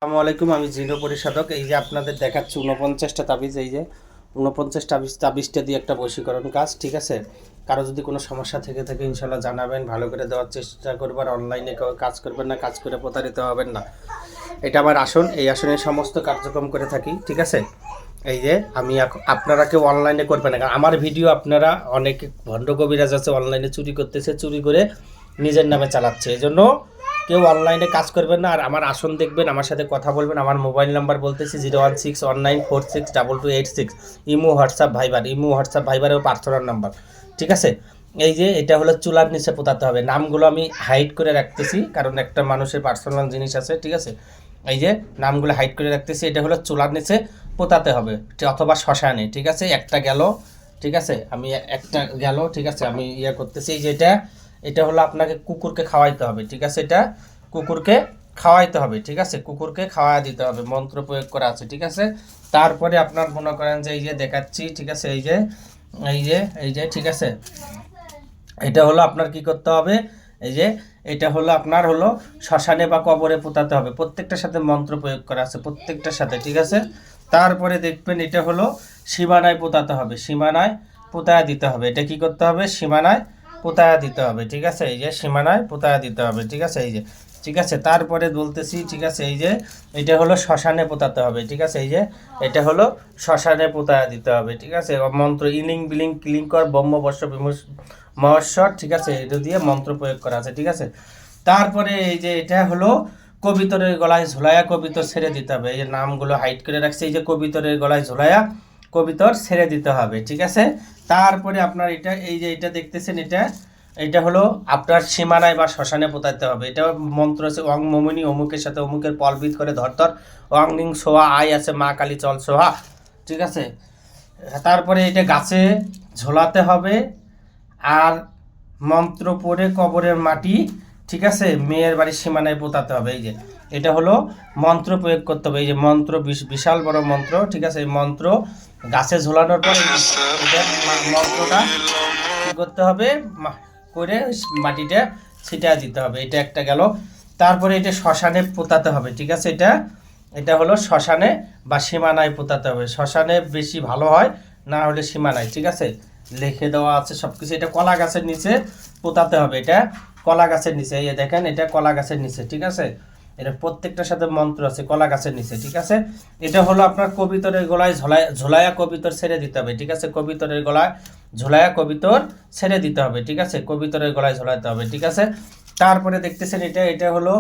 আসসালামু আলাইকুম, আমি জিরো পরিশোধক। এই যে আপনাদের দেখাচ্ছি 49টা তাবিজ। এই যে 49 তাবিজটা দিয়ে একটা বশীকরণ কাজ, ঠিক আছে। কারো যদি কোনো সমস্যা থেকে থাকে ইনশাল্লাহ জানাবেন, ভালো করে দেওয়ার চেষ্টা করবেন। অনলাইনে কাজ করবেন না, কাজ করে প্রতারিত হবেন না। এটা আমার আসন, এই আসনে সমস্ত কার্যক্রম করে থাকি, ঠিক আছে। এই যে আমি আপনারা কেউ অনলাইনে করবেন না, কারণ আমার ভিডিও আপনারা অনেক ভণ্ড কবিরাজ আছে অনলাইনে চুরি করতেছে, চুরি করে নিজের নামে চালাচ্ছে। এই জন্য কেউ অনলাইনে কাজ করবেন না। আর আমার আসন দেখবেন, আমার সাথে কথা বলবেন। আমার মোবাইল নাম্বার বলতেছি 01619462286। ইমো হোয়াটসঅ্যাপ ভাইবারেও পার্সোনাল নাম্বার, ঠিক আছে। এই যে এটা হলো চুলার নিচে পোতাতে হবে। নামগুলো আমি হাইড করে রাখতেছি, কারণ একটা মানুষের পার্সোনাল জিনিস আছে, ঠিক আছে। এই যে নামগুলো হাইড করে রাখতেছি। এটা হলো চুলার নিচে পোতাতে হবে, অথবা শ্মশানে, ঠিক আছে। একটা গেল, ঠিক আছে। আমি একটা গেল, ঠিক আছে। আমি করতেছি। এই যে এটা হলো আপনাকে কুকুরকে খাওয়াইতে হবে, ঠিক আছে। এটা কুকুরকে খাওয়াইতে হবে, ঠিক আছে। কুকুরকে খাওয়া দিতে হবে, মন্ত্র প্রয়োগ করা আছে, ঠিক আছে। তারপরে আপনার মনে করেন যে এই যে দেখাচ্ছি, ঠিক আছে। এই যে ঠিক আছে। এটা হলো আপনার কি করতে হবে, এই যে এটা হলো আপনার হলো শ্মশানে বা কবরে পোতাতে হবে। প্রত্যেকটার সাথে মন্ত্র প্রয়োগ করা আছে, প্রত্যেকটার সাথে, ঠিক আছে। তারপরে দেখবেন এটা হলো সীমানায় পোতাতে হবে, সীমানায় পোতায়া দিতে হবে। এটা কি করতে হবে, সীমানায় পোতায়া দিতে হবে, ঠিক আছে। এই যে সীমানায় পোতায়া দিতে হবে, ঠিক আছে। এই যে ঠিক আছে। তারপরে বলতেছি, ঠিক আছে। এই যে এটা হলো শ্মশানে পোতাতে হবে, ঠিক আছে। এই যে এটা হলো শ্মশানে পোতায়া দিতে হবে, ঠিক আছে। মন্ত্র ইলিং বিলিং ক্লিং কর ব্রহ্ম বর্ষ মহস্বর, ঠিক আছে। এটা দিয়ে মন্ত্র প্রয়োগ করা আছে, ঠিক আছে। তারপরে এই যে এটা হলো কবিতরের গলায় ঝোলায়া কবিতর ছেড়ে দিতে হবে। এই যে নামগুলো হাইড করে রাখছে, এই যে কবিতরের গলায় ঝোলায়া কবিতর ছেড়ে দিতে হবে, ঠিক আছে। তারপরে আপনার এটা এই যে এটা দেখতেছেন, এটা হলো আপনার সীমানায় বা শ্মশানে পোতাতে হবে। এটা মন্ত্র আছে অং মমিনী অমুকের সাথে অমুকের পলবিত করে ধরতর অং নিং সোহা আই আছে মা কালী চল সোহা, ঠিক আছে। তারপরে এটা গাছে ঝোলাতে হবে। আর মন্ত্র পড়ে কবরের মাটি, ঠিক আছে, মেয়ের বাড়ির সীমানায় পোতাতে হবে। এই যে এটা হলো মন্ত্র প্রয়োগ করতে হবে। এই যে মন্ত্র বিশাল বড় মন্ত্র, ঠিক আছে। এই মন্ত্র গাছে ঝোলানোর পর মন্ত্রটা কি করতে হবে, করে মাটিটা ছিটা দিতে হবে। এটা একটা গেল। তারপরে এটা শ্মশানে পোতাতে হবে, ঠিক আছে। এটা হলো শ্মশানে বা সীমানায় পোতাতে হবে। শ্মশানে বেশি ভালো হয়, না হলে সীমানায়, ঠিক আছে। লিখে দেওয়া আছে সব কিছু। এটা কলা গাছের নিচে পোতাতে হবে। এটা কলা গাছের নিচে, এই দেখেন এটা কলা গাছের নিচে, ঠিক আছে। এটা প্রত্যেকটার সাথে মন্ত্র আছে কলা গাছের নিচে, ঠিক আছে। এটা হলো আপনার কবিতরের গলায় ঝোলায়া কবিতর ছেড়ে দিতে হবে, ঠিক আছে। কবিতরের গলায় ঝোলায়া কবিতর ছেড়ে দিতে হবে, ঠিক আছে। কবিতরের গলায় ঝোলাতে হবে, ঠিক আছে। তারপরে দেখতেছেন এটা হলো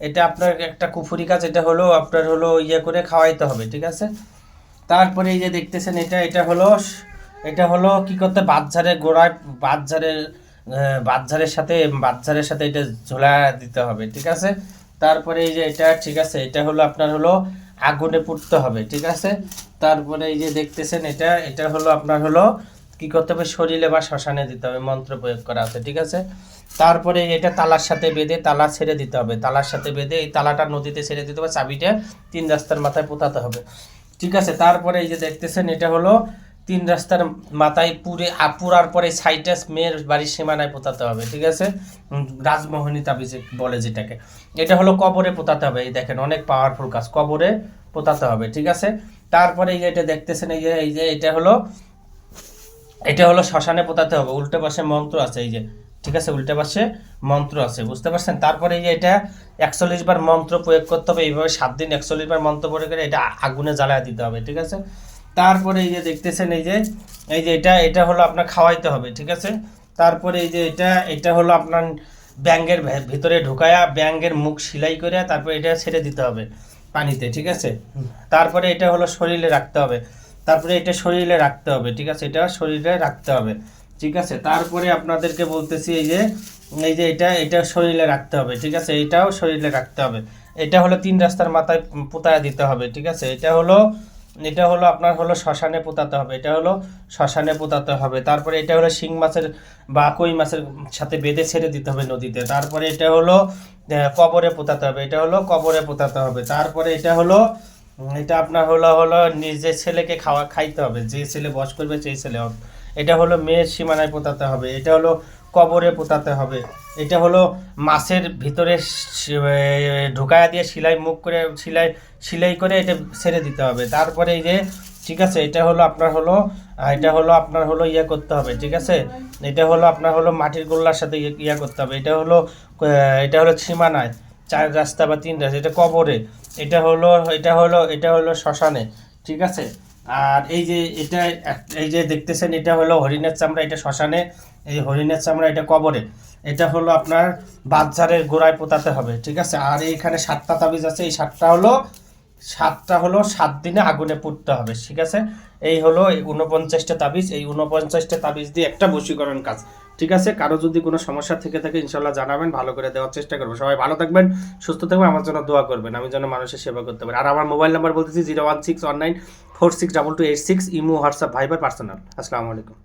এটা আপনার একটা কুফুরি কাজ। এটা হলো আপনার হলো করে খাওয়াইতে হবে, ঠিক আছে। তারপরে এই যে দেখতেছেন এটা হলো কি করতে, বাঁশঝাড়ের গোড়ায় বাঁশঝাড়ের সাথে এটা ঝোলা দিতে হবে, ঠিক আছে। তারপরে এই যে এটা, ঠিক আছে। এটা হলো আপনার হলো আগুনে পুড়তে হবে, ঠিক আছে। তারপরে এই যে দেখতেছেন এটা হলো আপনার হলো কি করতে হবে, শরীরে বা শ্মশানে দিতে হবে, মন্ত্র প্রয়োগ করা আছে, ঠিক আছে। তারপরে এটা তালার সাথে বেঁধে তালা ছেড়ে দিতে হবে। তালার সাথে বেঁধে এই তালাটা নদীতে ছেড়ে দিতে হবে। চাবিটা 3 রাস্তার মাথায় পোতাতে হবে, ঠিক আছে। তারপরে এই যে দেখতেছেন এটা হলো 3 রাস্তার মাথায় পুরার পরে সাইটাস মেয়ের বাড়ির সীমানায় পোতাতে হবে, ঠিক আছে। রাজমোহনী তাবিজ বলে যেটাকে। এটা হলো কবরে পোতাতে হবে। এই দেখেন অনেক পাওয়ারফুল কাজ, কবরে পোতাতে হবে, ঠিক আছে। তারপরে এই যে এটা দেখতেছেন, এই যে এটা হলো শ্মশানে পোতাতে হবে। উল্টো পাশে মন্ত্র আছে, এই যে ঠিক আছে, উল্টো পাশে মন্ত্র আছে, বুঝতে পারছেন। তারপরে এই যে এটা 41 বার মন্ত্র প্রয়োগ করতে হবে। এইভাবে 7 দিন 41 বার মন্ত্র প্রয়োগ করে এটা আগুনে জ্বালায় দিতে হবে, ঠিক আছে। তারপরে এই যে দেখতেছেন, এই যে এটা হলো আপনার খাওয়াইতে হবে, ঠিক আছে। তারপরে এই যে এটা হলো আপনার ব্যাঙের ভিতরে ঢুকায়া ব্যাঙের মুখ সেলাই করে তারপরে এটা ছেড়ে দিতে হবে পানিতে, ঠিক আছে। তারপরে এটা হলো শরীরে রাখতে হবে। তারপরে এটা শরীরে রাখতে হবে, ঠিক আছে। এটা শরীরে রাখতে হবে, ঠিক আছে। তারপরে আপনাদেরকে বলতেছি এই যে এটা শরীরে রাখতে হবে, ঠিক আছে। এটাও শরীরে রাখতে হবে। এটা হলো 3 রাস্তার মাথায় পোতায়া দিতে হবে, ঠিক আছে। এটা হলো আপনার হলো শ্মশানে পোতাতে হবে। এটা হলো শ্মশানে পোতাতে হবে। তারপরে এটা হলো শিং মাছের বা কই মাছের সাথে বেঁধে ছেড়ে দিতে হবে নদীতে। তারপরে এটা হলো কবরে পোতাতে হবে। এটা হলো কবরে পোতাতে হবে। তারপরে এটা আপনার হলো নিজের ছেলেকে খাইতে হবে। যে ছেলে বস করবে সেই ছেলে হবে। এটা হলো মেয়ের সীমানায় পোতাতে হবে। এটা হলো কবরে পোতাতে হবে। এটা হলো মাছের ভিতরে ঢুকায়া দিয়ে সেলাই করে এটা ছেড়ে দিতে হবে। তারপরে এই যে ঠিক আছে, এটা হলো আপনার হলো ইয়ে করতে হবে, ঠিক আছে। এটা হলো আপনার হলো মাটির গোল্লার সাথে ইয়া করতে হবে। এটা হলো সীমানায় 4 রাস্তা বা 3 রাস্তা, এটা কবরে, এটা হলো শ্মশানে, ঠিক আছে। আর এই যে দেখতেছেন, এটা হলো হরিণের চামড়া, এটা শ্মশানে, এই হরিণের চামড়া এটা কবরে। এটা হলো আপনার বাদঝাড়ের গোড়ায় পোতাতে হবে, ঠিক আছে। আর এইখানে 7টা তাবিজ আছে, এই 7টা হলো 7 দিনে আগুনে পুড়তে হবে, ঠিক আছে। এই হলো 49টা তাবিজ, এই 49টা তাবিজ দিয়ে একটা বশীকরণ কাজ, ঠিক আছে। কারো যদি কোনো সমস্যা থেকে থাকে ইনশাল্লাহ জানাবেন, ভালো করে দেওয়ার চেষ্টা করবো। সবাই ভালো থাকবেন, সুস্থ থাকবেন, আমার জন্য দোয়া করবেন, আমি যেন মানুষের সেবা করতে পারি। আর আমার মোবাইল নাম্বার বলতেছি 01619462286, ইমো, হোয়াটসঅ্যাপ, ভাইবার, পার্সোনাল। আসসালামু আলাইকুম।